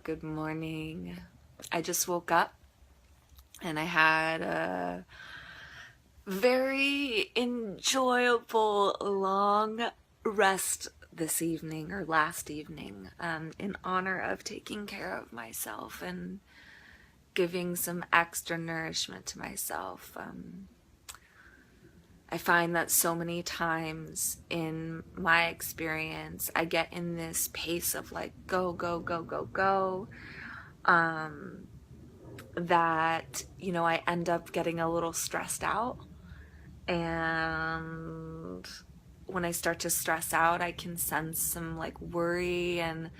Good morning. I just woke up and I had a very enjoyable long rest this evening or last evening, in honor of taking care of myself and giving some extra nourishment to myself. I find that so many times in my experience, I get in this pace of like go, go, go, go, go. That, I end up getting a little stressed out. And when I start to stress out, I can sense some like worry. And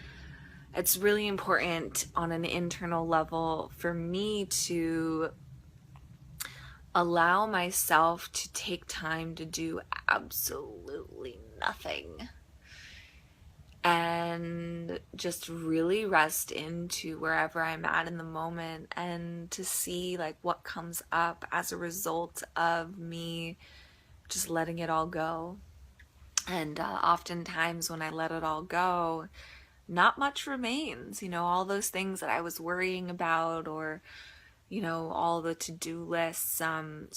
it's really important on an internal level for me to allow myself to take time to do absolutely nothing and just really rest into wherever I'm at in the moment, and to see like what comes up as a result of me just letting it all go. And oftentimes when I let it all go, not much remains. All those things that I was worrying about, or all the to-do lists, some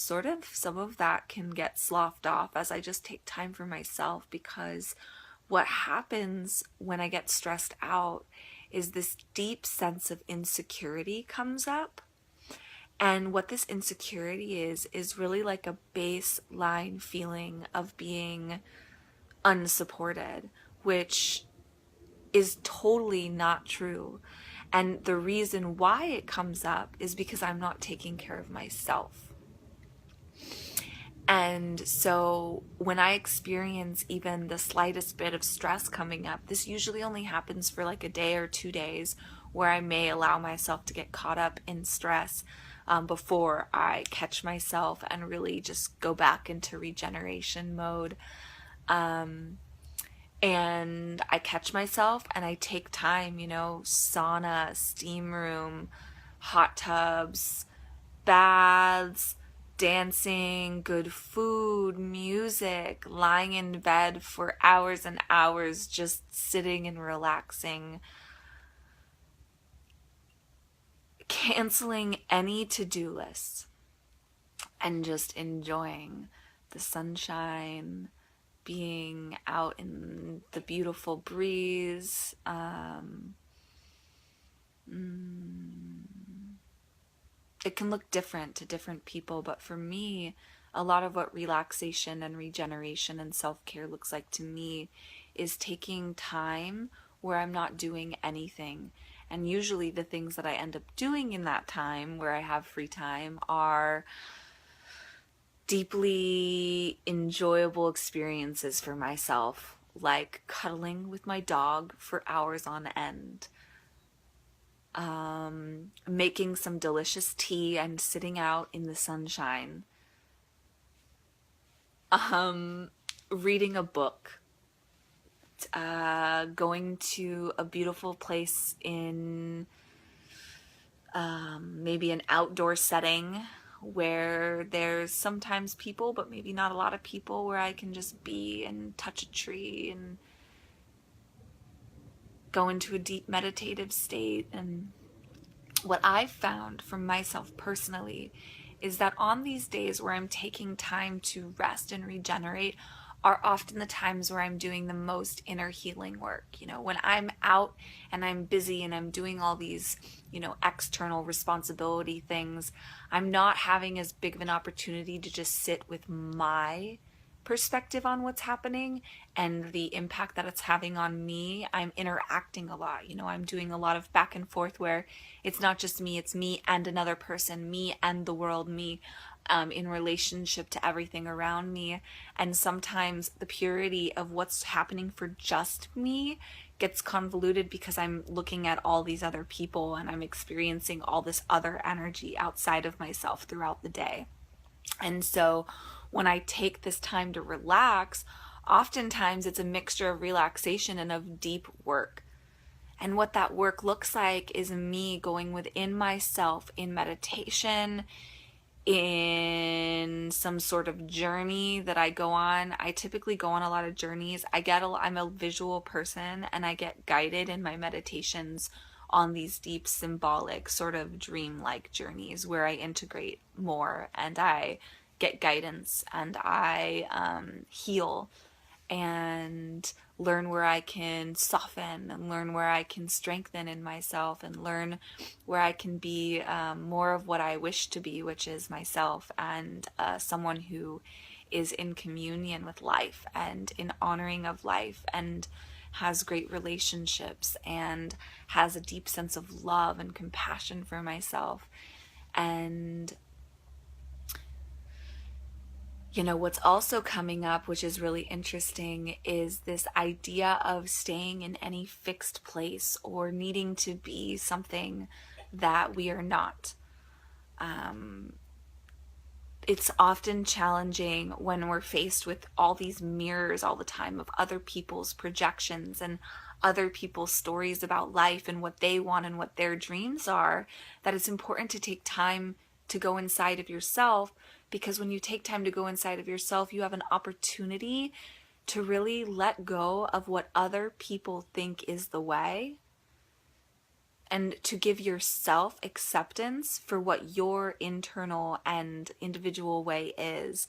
of that can get sloughed off as I just take time for myself. Because what happens when I get stressed out is this deep sense of insecurity comes up. And what this insecurity is really like a baseline feeling of being unsupported, which is totally not true. And the reason why it comes up is because I'm not taking care of myself. And so when I experience even the slightest bit of stress coming up, this usually only happens for like a day or 2 days, where I may allow myself to get caught up in stress before I catch myself and really just go back into regeneration mode. And I catch myself and I take time, sauna, steam room, hot tubs, baths, dancing, good food, music, lying in bed for hours and hours, just sitting and relaxing, canceling any to-do lists, and just enjoying the sunshine, being out in the beautiful breeze. It can look different to different people, but for me, a lot of what relaxation and regeneration and self-care looks like to me is taking time where I'm not doing anything. And usually the things that I end up doing in that time where I have free time are deeply enjoyable experiences for myself, like cuddling with my dog for hours on end, making some delicious tea and sitting out in the sunshine, reading a book, going to a beautiful place in maybe an outdoor setting where there's sometimes people, but maybe not a lot of people, where I can just be and touch a tree and go into a deep meditative state. And what I've found for myself personally is that on these days where I'm taking time to rest and regenerate are often the times where I'm doing the most inner healing work. When I'm out and I'm busy and I'm doing all these, external responsibility things, I'm not having as big of an opportunity to just sit with my perspective on what's happening and the impact that it's having on me. I'm interacting a lot. I'm doing a lot of back and forth where it's not just me, it's me and another person, me and the world, me in relationship to everything around me. And sometimes the purity of what's happening for just me gets convoluted because I'm looking at all these other people and I'm experiencing all this other energy outside of myself throughout the day. And so when I take this time to relax, oftentimes it's a mixture of relaxation and of deep work. And what that work looks like is me going within myself in meditation, in some sort of journey that I go on. I typically go on a lot of journeys. I'm a visual person, and I get guided in my meditations on these deep symbolic sort of dream-like journeys where I integrate more and I get guidance and I heal and learn where I can soften and learn where I can strengthen in myself and learn where I can be more of what I wish to be, which is myself and someone who is in communion with life and in honoring of life and has great relationships and has a deep sense of love and compassion for myself. And what's also coming up, which is really interesting, is this idea of staying in any fixed place or needing to be something that we are not. It's often challenging when we're faced with all these mirrors all the time of other people's projections and other people's stories about life and what they want and what their dreams are, that it's important to take time to go inside of yourself, because when you take time to go inside of yourself, you have an opportunity to really let go of what other people think is the way and to give yourself acceptance for what your internal and individual way is.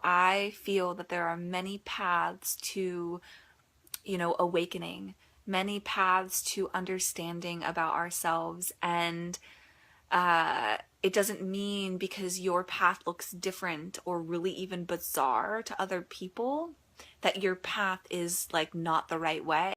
I feel that there are many paths to, awakening, many paths to understanding about ourselves. And it doesn't mean because your path looks different or really even bizarre to other people that your path is like not the right way.